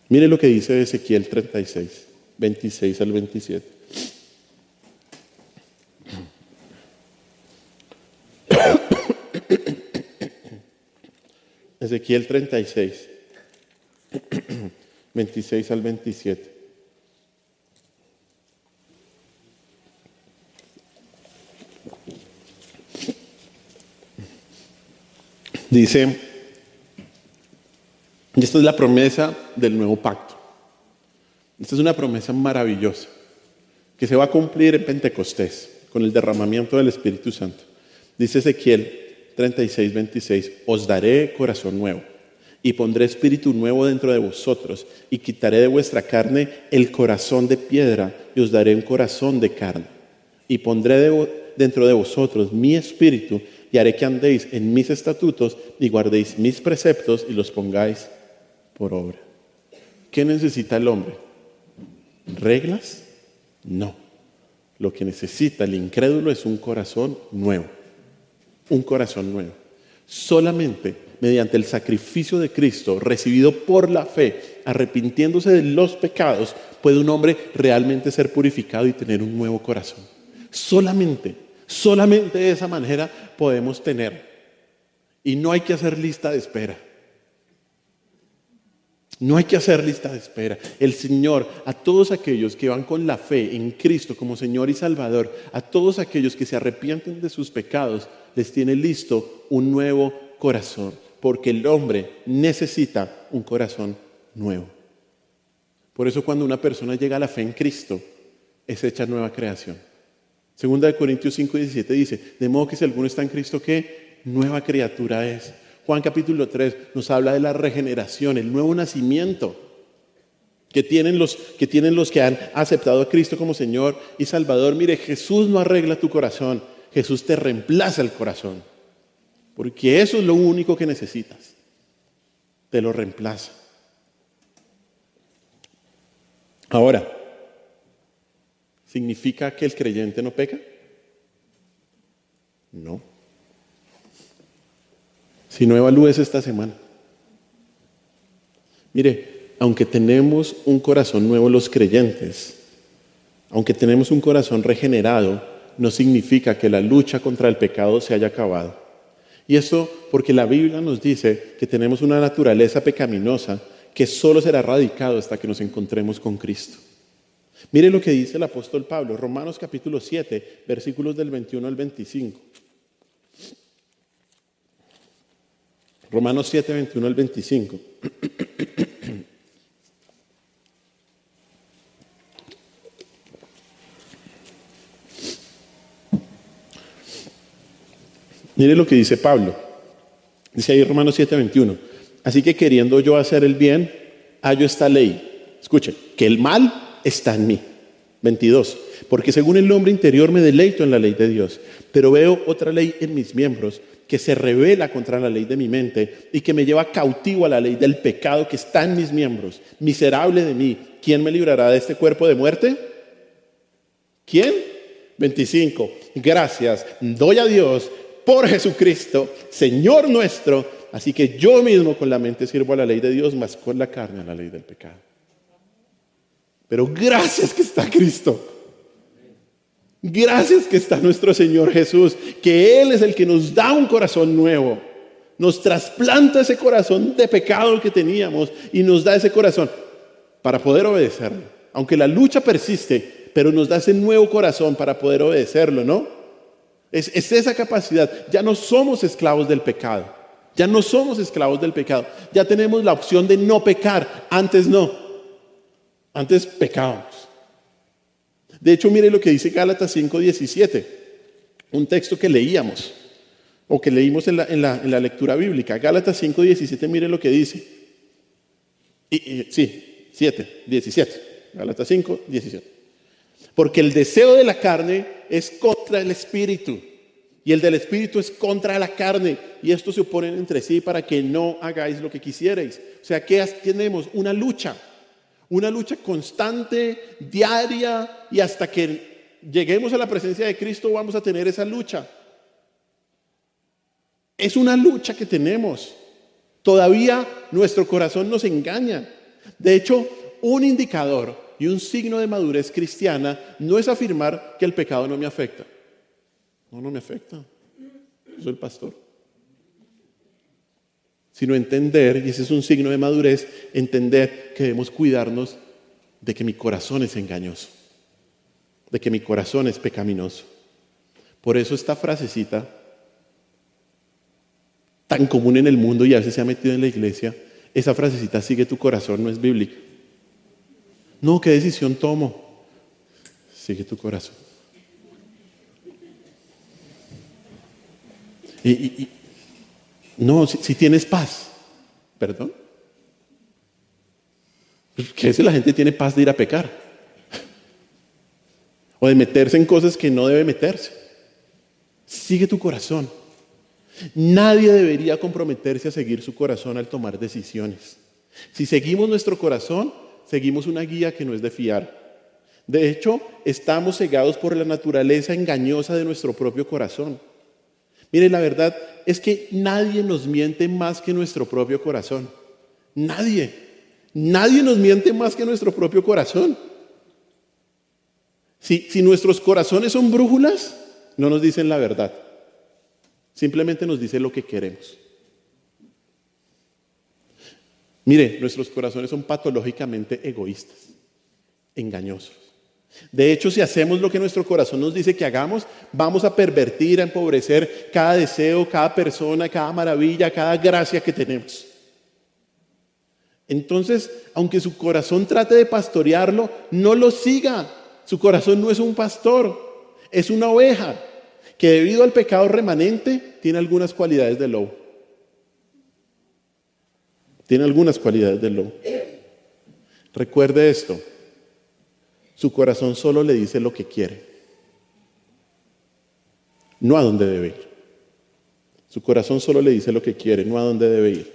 Mire lo que dice Ezequiel 36, 26 al 27. Ezequiel 36, 26 al 27. Dice, y esta es la promesa del nuevo pacto. Esta es una promesa maravillosa que se va a cumplir en Pentecostés con el derramamiento del Espíritu Santo. Dice Ezequiel 36, 26, os daré corazón nuevo y pondré espíritu nuevo dentro de vosotros y quitaré de vuestra carne el corazón de piedra y os daré un corazón de carne y pondré dentro de vosotros mi espíritu y haré que andéis en mis estatutos y guardéis mis preceptos y los pongáis por obra. ¿Qué necesita el hombre? ¿Reglas? No. Lo que necesita el incrédulo es un corazón nuevo. Un corazón nuevo. Solamente mediante el sacrificio de Cristo, recibido por la fe, arrepintiéndose de los pecados, puede un hombre realmente ser purificado y tener un nuevo corazón. Solamente de esa manera podemos tener. Y no hay que hacer lista de espera. No hay que hacer lista de espera. El Señor, a todos aquellos que van con la fe en Cristo como Señor y Salvador, a todos aquellos que se arrepienten de sus pecados, les tiene listo un nuevo corazón, porque el hombre necesita un corazón nuevo. Por eso cuando una persona llega a la fe en Cristo, es hecha nueva creación. Segunda de Corintios 5, 17 dice, de modo que si alguno está en Cristo, ¿qué? Nueva criatura es. Juan capítulo 3 nos habla de la regeneración, el nuevo nacimiento que tienen los que han aceptado a Cristo como Señor y Salvador. Mire, Jesús no arregla tu corazón, Jesús te reemplaza el corazón, porque eso es lo único que necesitas, te lo reemplaza. Ahora, ¿significa que el creyente no peca? No. Si no, evalúes esta semana. Mire, aunque tenemos un corazón nuevo los creyentes, aunque tenemos un corazón regenerado, no significa que la lucha contra el pecado se haya acabado. Y esto porque la Biblia nos dice que tenemos una naturaleza pecaminosa que solo será erradicado hasta que nos encontremos con Cristo. Mire lo que dice el apóstol Pablo, Romanos capítulo 7, versículos del 21 al 25. Romanos 7, 21 al 25. Mire lo que dice Pablo. Dice ahí Romanos 7, 21. Así que queriendo yo hacer el bien, hallo esta ley. Escuche, que el mal está en mí. 22. Porque según el hombre interior me deleito en la ley de Dios, pero veo otra ley en mis miembros que se rebela contra la ley de mi mente y que me lleva cautivo a la ley del pecado que está en mis miembros. Miserable de mí, ¿quién me librará de este cuerpo de muerte? ¿Quién? 25. Gracias doy a Dios por Jesucristo, Señor nuestro. Así que yo mismo con la mente sirvo a la ley de Dios, mas con la carne a la ley del pecado. Pero gracias que está Cristo. Gracias que está nuestro Señor Jesús, que Él es el que nos da un corazón nuevo, nos trasplanta ese corazón de pecado que teníamos y nos da ese corazón para poder obedecerlo. Aunque la lucha persiste, pero nos da ese nuevo corazón para poder obedecerlo, ¿no? Es esa capacidad. Ya no somos esclavos del pecado. Ya no somos esclavos del pecado. Ya tenemos la opción de no pecar. Antes no. Antes pecábamos. De hecho, mire lo que dice Gálatas 5:17. Un texto que leíamos o que leímos en la lectura bíblica. Gálatas 5:17, mire lo que dice. Sí, 17. Gálatas 5:17. Porque el deseo de la carne es contra el espíritu y el del espíritu es contra la carne, y estos se oponen entre sí para que no hagáis lo que quisierais. O sea, ¿qué tenemos? Una lucha constante, diaria, y hasta que lleguemos a la presencia de Cristo vamos a tener esa lucha. Es una lucha que tenemos. Todavía nuestro corazón nos engaña. De hecho, un indicador y un signo de madurez cristiana no es afirmar que el pecado no me afecta. No me afecta. Yo soy el pastor. Sino entender, y ese es un signo de madurez, entender que debemos cuidarnos de que mi corazón es engañoso, de que mi corazón es pecaminoso. Por eso esta frasecita, tan común en el mundo y a veces se ha metido en la iglesia, esa frasecita, sigue tu corazón, no es bíblica. No, ¿qué decisión tomo? Sigue tu corazón. No, si tienes paz, perdón. ¿Qué si la gente tiene paz de ir a pecar? O de meterse en cosas que no debe meterse. Sigue tu corazón. Nadie debería comprometerse a seguir su corazón al tomar decisiones. Si seguimos nuestro corazón, seguimos una guía que no es de fiar. De hecho, estamos cegados por la naturaleza engañosa de nuestro propio corazón. Mire, la verdad es que nadie nos miente más que nuestro propio corazón. Nadie nos miente más que nuestro propio corazón. Si nuestros corazones son brújulas, no nos dicen la verdad. Simplemente nos dice lo que queremos. Mire, nuestros corazones son patológicamente egoístas, engañosos. De hecho, si hacemos lo que nuestro corazón nos dice que hagamos, vamos a pervertir, a empobrecer cada deseo, cada persona, cada maravilla, cada gracia que tenemos. Entonces, aunque su corazón trate de pastorearlo, no lo siga. Su corazón no es un pastor, es una oveja que debido al pecado remanente tiene algunas cualidades de lobo. Tiene algunas cualidades de lobo. Recuerde esto. Su corazón solo le dice lo que quiere, no a dónde debe ir. Su corazón solo le dice lo que quiere, no a dónde debe ir.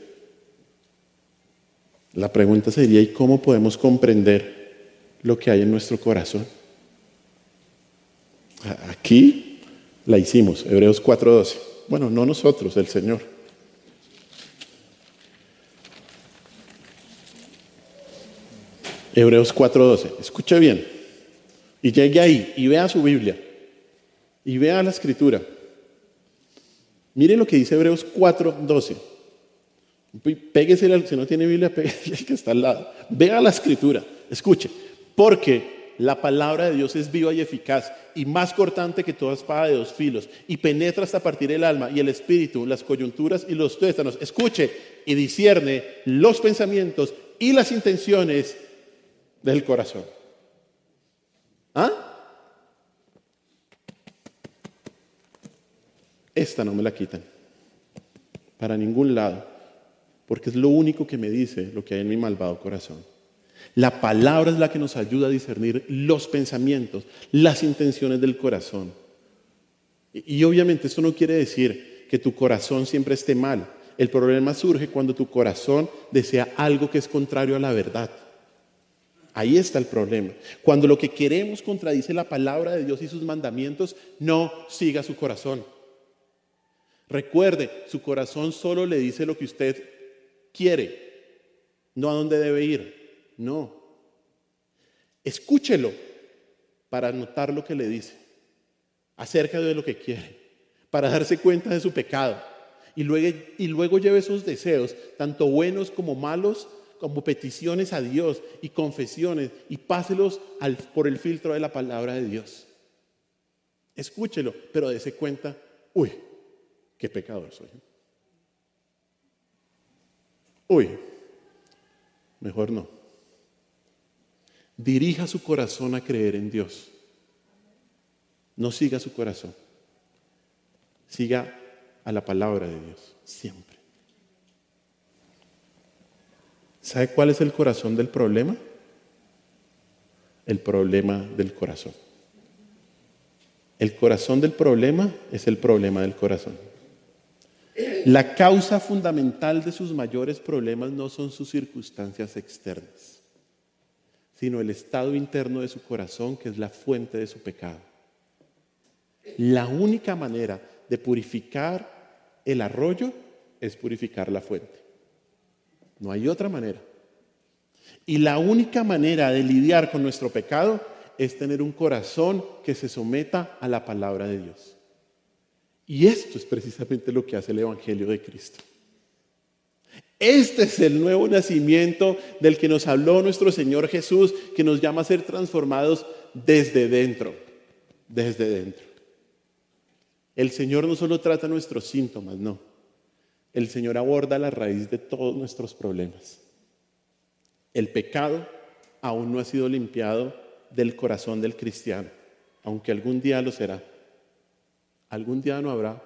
La pregunta sería, ¿y cómo podemos comprender lo que hay en nuestro corazón? Aquí la hicimos, Hebreos 4:12. Bueno, no nosotros, el Señor. Hebreos 4:12. Escuche bien. Y llegue ahí y vea su Biblia. Y vea la Escritura. Mire lo que dice Hebreos 4:12. Péguese, si no tiene Biblia, péguese el que está al lado. Vea la Escritura. Escuche. Porque la palabra de Dios es viva y eficaz y más cortante que toda espada de 2 filos y penetra hasta partir el alma y el espíritu, las coyunturas y los tuétanos. Escuche, y discierne los pensamientos y las intenciones del corazón. Esta no me la quitan para ningún lado, porque es lo único que me dice lo que hay en mi malvado corazón. La palabra es la que nos ayuda a discernir los pensamientos, las intenciones del corazón. Y obviamente esto no quiere decir que tu corazón siempre esté mal. El problema surge cuando tu corazón desea algo que es contrario a la verdad. Ahí está el problema. Cuando lo que queremos contradice la palabra de Dios y sus mandamientos, no siga su corazón. Recuerde, su corazón solo le dice lo que usted quiere, no a dónde debe ir. No. Escúchelo para notar lo que le dice acerca de lo que quiere, para darse cuenta de su pecado. Y luego lleve esos deseos, tanto buenos como malos, como peticiones a Dios y confesiones, y páselos por el filtro de la palabra de Dios. Escúchelo, pero dése cuenta, uy, qué pecador soy. Uy, mejor no. Dirija su corazón a creer en Dios. No siga su corazón. Siga a la palabra de Dios, siempre. ¿Sabe cuál es el corazón del problema? El problema del corazón. El corazón del problema es el problema del corazón. La causa fundamental de sus mayores problemas no son sus circunstancias externas, sino el estado interno de su corazón, que es la fuente de su pecado. La única manera de purificar el arroyo es purificar la fuente. No hay otra manera. Y la única manera de lidiar con nuestro pecado es tener un corazón que se someta a la palabra de Dios. Y esto es precisamente lo que hace el Evangelio de Cristo. Este es el nuevo nacimiento del que nos habló nuestro Señor Jesús, que nos llama a ser transformados desde dentro. Desde dentro. El Señor no solo trata nuestros síntomas, no. El Señor aborda la raíz de todos nuestros problemas. El pecado aún no ha sido limpiado del corazón del cristiano, aunque algún día lo será. Algún día no habrá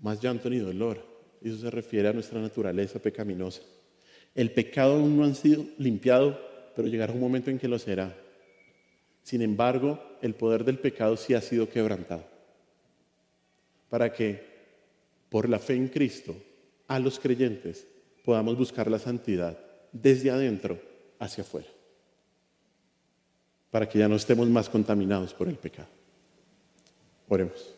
más llanto ni dolor. Eso se refiere a nuestra naturaleza pecaminosa. El pecado aún no ha sido limpiado, pero llegará un momento en que lo será. Sin embargo, el poder del pecado sí ha sido quebrantado. Para que, por la fe en Cristo, a los creyentes podamos buscar la santidad desde adentro hacia afuera. Para que ya no estemos más contaminados por el pecado. Oremos.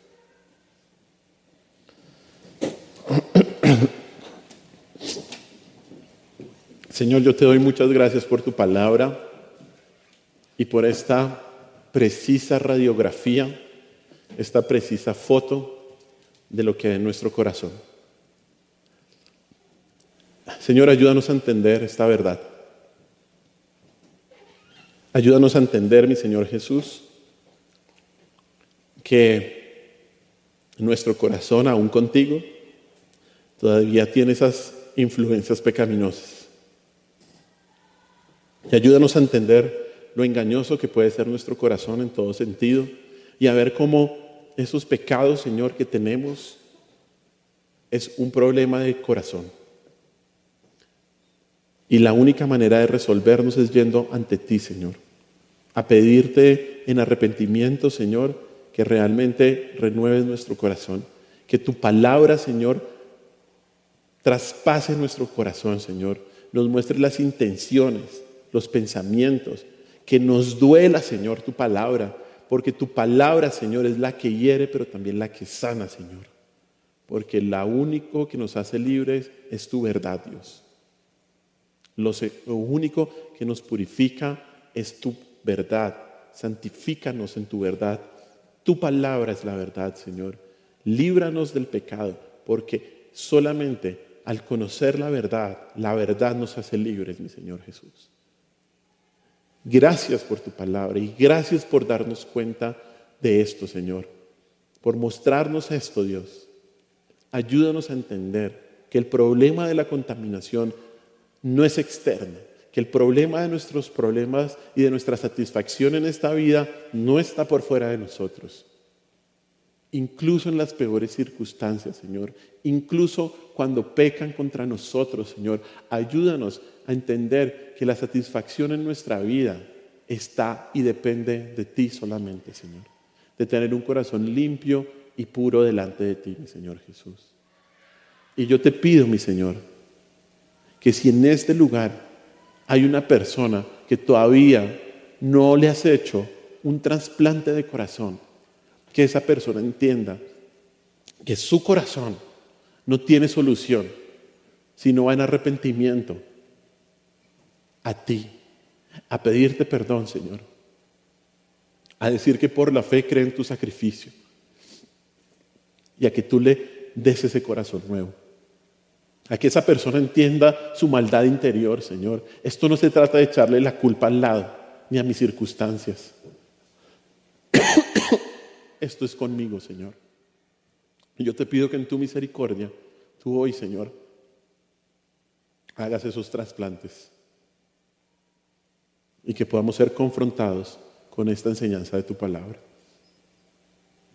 Señor, yo te doy muchas gracias por tu palabra y por esta precisa radiografía, esta precisa foto de lo que hay en nuestro corazón. Señor, ayúdanos a entender esta verdad. Ayúdanos a entender, mi Señor Jesús, que nuestro corazón, aún contigo, todavía tiene esas influencias pecaminosas. Y ayúdanos a entender lo engañoso que puede ser nuestro corazón en todo sentido y a ver cómo esos pecados, Señor, que tenemos es un problema de corazón. Y la única manera de resolvernos es yendo ante ti, Señor, a pedirte en arrepentimiento, Señor, que realmente renueves nuestro corazón, que tu palabra, Señor, traspase nuestro corazón, Señor, nos muestre las intenciones, los pensamientos, que nos duela, Señor, tu palabra, porque tu palabra, Señor, es la que hiere, pero también la que sana, Señor, porque lo único que nos hace libres es tu verdad, Dios. Lo único que nos purifica es tu verdad. Santifícanos en tu verdad. Tu palabra es la verdad, Señor. Líbranos del pecado, porque solamente al conocer la verdad nos hace libres, mi Señor Jesús. Gracias por tu palabra y gracias por darnos cuenta de esto, Señor. Por mostrarnos esto, Dios. Ayúdanos a entender que el problema de la contaminación no es externo, que el problema de nuestros problemas y de nuestra satisfacción en esta vida no está por fuera de nosotros. Incluso en las peores circunstancias, Señor, incluso cuando pecan contra nosotros, Señor, ayúdanos a entender que la satisfacción en nuestra vida está y depende de ti solamente, Señor, de tener un corazón limpio y puro delante de ti, mi Señor Jesús. Y yo te pido, mi Señor, que si en este lugar hay una persona que todavía no le has hecho un trasplante de corazón, que esa persona entienda que su corazón no tiene solución, sino va en arrepentimiento a ti, a pedirte perdón, Señor, a decir que por la fe cree en tu sacrificio y a que tú le des ese corazón nuevo. A que esa persona entienda su maldad interior, Señor. Esto no se trata de echarle la culpa al lado, ni a mis circunstancias. esto es conmigo, Señor. Y yo te pido que en tu misericordia, tú hoy, Señor, hagas esos trasplantes y que podamos ser confrontados con esta enseñanza de tu palabra.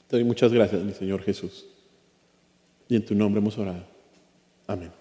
Te doy muchas gracias, mi Señor Jesús. Y en tu nombre hemos orado. Amén.